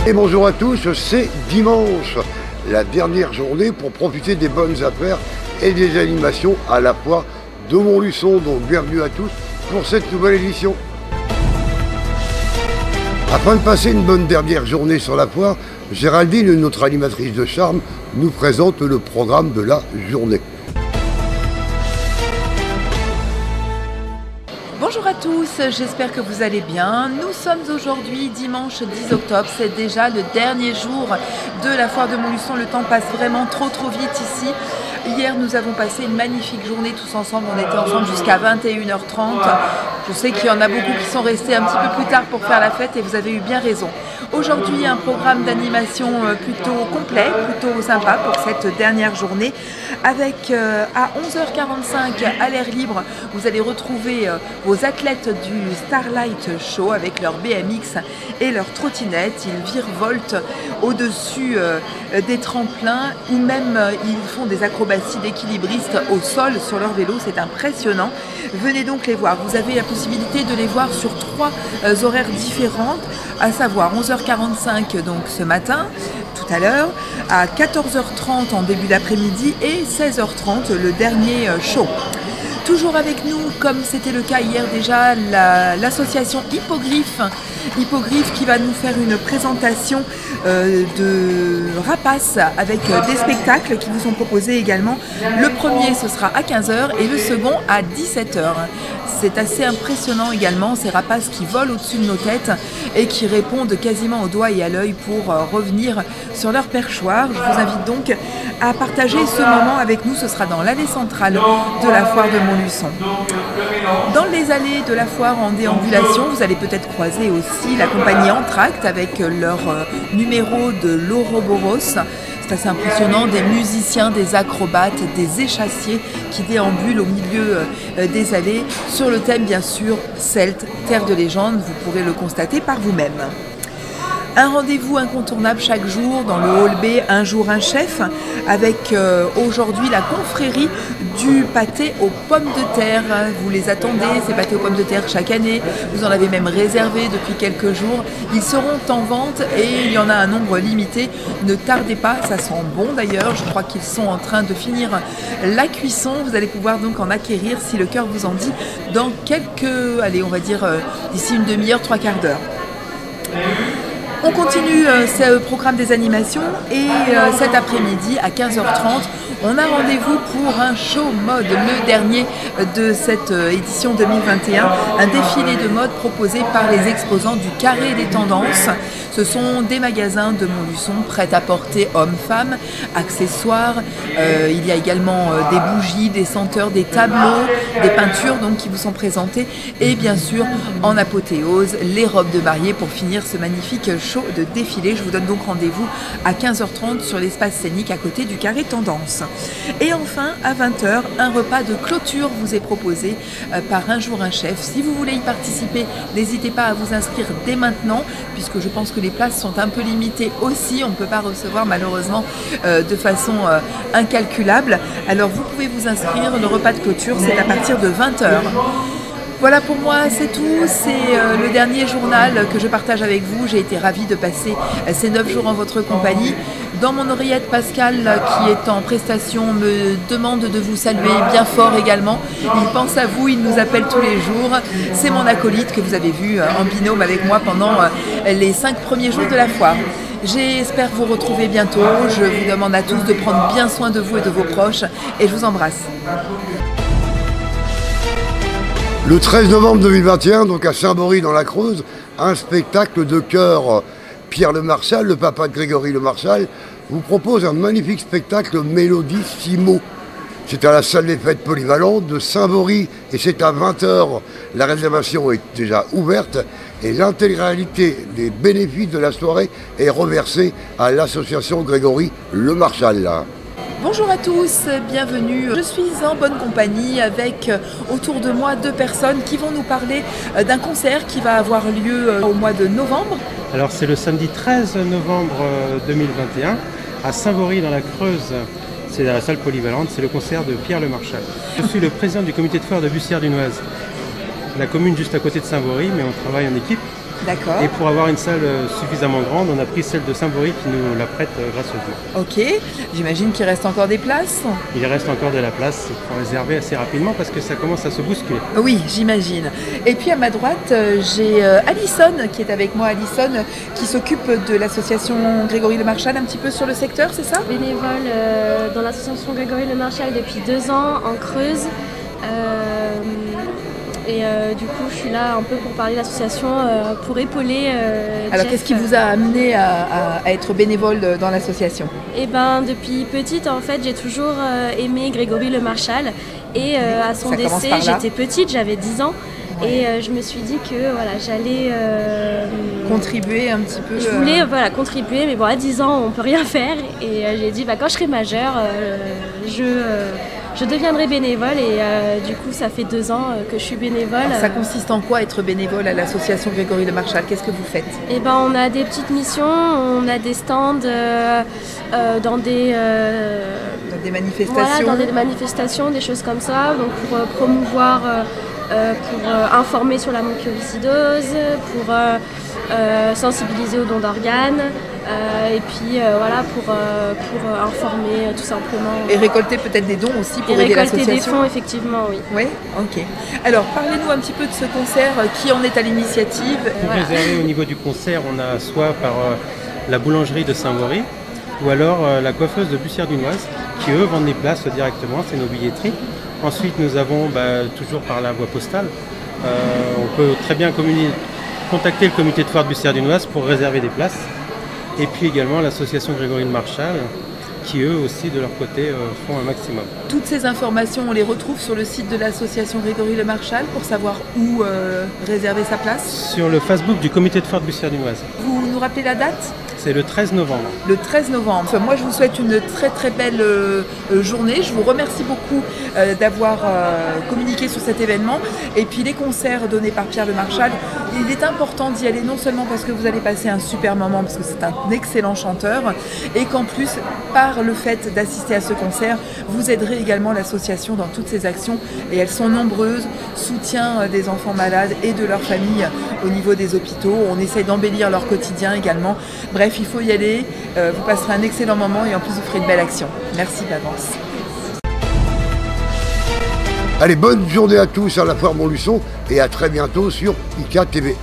Et bonjour à tous, c'est dimanche, la dernière journée pour profiter des bonnes affaires et des animations à la foire de Montluçon. Donc bienvenue à tous pour cette nouvelle édition. Afin de passer une bonne dernière journée sur la foire, Géraldine, notre animatrice de charme, nous présente le programme de la journée. Bonjour à tous, j'espère que vous allez bien. Nous sommes aujourd'hui dimanche 10 octobre, c'est déjà le dernier jour de la foire de Montluçon. Le temps passe vraiment trop vite ici. Hier, nous avons passé une magnifique journée tous ensemble. On était ensemble jusqu'à 21h30. Je sais qu'il y en a beaucoup qui sont restés un petit peu plus tard pour faire la fête et vous avez eu bien raison. Aujourd'hui, un programme d'animation plutôt complet, plutôt sympa pour cette dernière journée. Avec à 11h45 à l'air libre, vous allez retrouver vos athlètes du Starlight Show avec leur BMX et leur trottinette. Ils virevoltent au-dessus des tremplins ou même ils font des acrobaties d'équilibristes au sol sur leur vélo. C'est impressionnant. Venez donc les voir. Vous avez la possibilité de les voir sur 3 horaires différents, à savoir 11h45 donc ce matin, tout à l'heure, à 14h30 en début d'après-midi et 16h30 le dernier show. Toujours avec nous, comme c'était le cas hier déjà, l'association Hippogriffe qui va nous faire une présentation de rapaces avec des spectacles qui vous sont proposés également. Le premier, ce sera à 15h et le second à 17h. C'est assez impressionnant également, ces rapaces qui volent au-dessus de nos têtes et qui répondent quasiment au doigt et à l'œil pour revenir sur leur perchoir. Je vous invite donc à partager ce moment avec nous. Ce sera dans l'allée centrale de la foire de Montluçon. Dans les allées de la foire en déambulation, vous allez peut-être croiser aussi la compagnie Entracte avec leur numéro de l'Ouroboros. C'est assez impressionnant, des musiciens, des acrobates, des échassiers qui déambulent au milieu des allées sur le thème bien sûr celte, terre de légende, vous pourrez le constater par vous-même. Un rendez-vous incontournable chaque jour dans le hall B, un jour un chef, avec aujourd'hui la confrérie du pâté aux pommes de terre. Vous les attendez, ces pâtés aux pommes de terre chaque année, vous en avez même réservé depuis quelques jours. Ils seront en vente et il y en a un nombre limité. Ne tardez pas, ça sent bon d'ailleurs, je crois qu'ils sont en train de finir la cuisson. Vous allez pouvoir donc en acquérir, si le cœur vous en dit, dans quelques, allez on va dire d'ici une demi-heure, 3 quarts d'heure. On continue ce programme des animations et cet après-midi à 15h30, on a rendez-vous pour un show mode, le dernier de cette édition 2021, un défilé de mode proposé par les exposants du Carré des Tendances. Ce sont des magasins de Montluçon prêts à porter hommes-femmes, accessoires. Il y a également des bougies, des senteurs, des tableaux, des peintures donc, qui vous sont présentées. Et bien sûr, en apothéose, les robes de mariée pour finir ce magnifique show de défilé. Je vous donne donc rendez-vous à 15h30 sur l'espace scénique à côté du Carré Tendance. Et enfin, à 20h, un repas de clôture vous est proposé par Un jour un chef. Si vous voulez y participer, n'hésitez pas à vous inscrire dès maintenant, puisque je pense que les places sont un peu limitées aussi. On ne peut pas recevoir malheureusement de façon incalculable. Alors vous pouvez vous inscrire. Le repas de clôture, c'est à partir de 20h. Voilà pour moi, c'est tout. C'est le dernier journal que je partage avec vous. J'ai été ravie de passer ces 9 jours en votre compagnie. Dans mon oreillette, Pascal, qui est en prestation, me demande de vous saluer bien fort également. Il pense à vous, il nous appelle tous les jours. C'est mon acolyte que vous avez vu en binôme avec moi pendant les 5 premiers jours de la foire. J'espère vous retrouver bientôt. Je vous demande à tous de prendre bien soin de vous et de vos proches. Et je vous embrasse. Le 13 novembre 2021, donc à Saint-Bory dans la Creuse, un spectacle de chœur. Pierre Le Marchal, le papa de Grégory Le Marchal, vous propose un magnifique spectacle Mélodissimo. C'est à la salle des fêtes polyvalente de Saint-Bory et c'est à 20h. La réservation est déjà ouverte et l'intégralité des bénéfices de la soirée est reversée à l'association Grégory Le Marchal. Bonjour à tous, bienvenue. Je suis en bonne compagnie avec autour de moi 2 personnes qui vont nous parler d'un concert qui va avoir lieu au mois de novembre. Alors c'est le samedi 13 novembre 2021 à Saint-Bory dans la Creuse. C'est à la salle polyvalente, c'est le concert de Pierre Le Marchal. Je suis le président du comité de foire de Bussière-du-Noise, la commune juste à côté de Saint-Bory, mais on travaille en équipe. D'accord. Et pour avoir une salle suffisamment grande, on a pris celle de Saint-Bory qui nous la prête gracieusement. Ok, j'imagine qu'il reste encore des places. Il reste encore de la place, il faut réserver assez rapidement parce que ça commence à se bousculer. Oui, j'imagine. Et puis à ma droite, j'ai Alison qui est avec moi. Alison qui s'occupe de l'association Grégory Le Marchal un petit peu sur le secteur, c'est ça? Bénévole dans l'association Grégory Le Marchal depuis 2 ans en Creuse. Du coup, je suis là un peu pour parler de l'association, pour épauler. Alors, qu'est-ce qui vous a amené à être bénévole dans l'association? Eh ben, depuis petite, en fait, j'ai toujours aimé Grégory Le Marchal. Et à son décès, j'étais petite, j'avais 10 ans. Ouais. Et je me suis dit que voilà, j'allais contribuer un petit peu. Je voulais contribuer, mais bon, à 10 ans, on peut rien faire. Et j'ai dit, quand je serai majeure, je deviendrai bénévole et du coup ça fait 2 ans que je suis bénévole. Alors, ça consiste en quoi être bénévole à l'association Grégory Le Marchal? Qu'est-ce que vous faites? Eh ben, on a des petites missions, on a des stands dans des manifestations. Voilà, dans des manifestations, des choses comme ça, donc pour promouvoir, pour informer sur la mucoviscidose, pour sensibiliser aux dons d'organes. Et puis voilà, pour informer tout simplement. Et récolter peut-être des dons aussi pour aider l'association. Et récolter des fonds, effectivement, oui. Oui, ok. Alors, parlez-nous un petit peu de ce concert, qui en est à l'initiative. Pour réserver au niveau du concert, on a soit par la boulangerie de Saint-Bory, ou alors la coiffeuse de Bussière-Dunoise, qui eux vendent les places directement, c'est nos billetteries. Ensuite, nous avons, toujours par la voie postale, on peut très bien contacter le comité de foire de Bussière-Dunoise pour réserver des places. Et puis également l'association Grégory Le Marchal, qui eux aussi de leur côté font un maximum. Toutes ces informations, on les retrouve sur le site de l'association Grégory Le Marchal pour savoir où réserver sa place? Sur le Facebook du comité de foire de Bussière-Dunoise. Vous nous rappelez la date? C'est le 13 novembre. Le 13 novembre. Enfin, moi, je vous souhaite une très très belle journée. Je vous remercie beaucoup d'avoir communiqué sur cet événement. Et puis les concerts donnés par Pierre Le Marchal, il est important d'y aller non seulement parce que vous allez passer un super moment, parce que c'est un excellent chanteur, et qu'en plus, par le fait d'assister à ce concert, vous aiderez également l'association dans toutes ses actions. Et elles sont nombreuses. Soutien des enfants malades et de leurs familles au niveau des hôpitaux. On essaie d'embellir leur quotidien également. Bref, il faut y aller, vous passerez un excellent moment et en plus vous ferez une belle action. Merci d'avance. Allez, bonne journée à tous à la foire Montluçon et à très bientôt sur IK TV.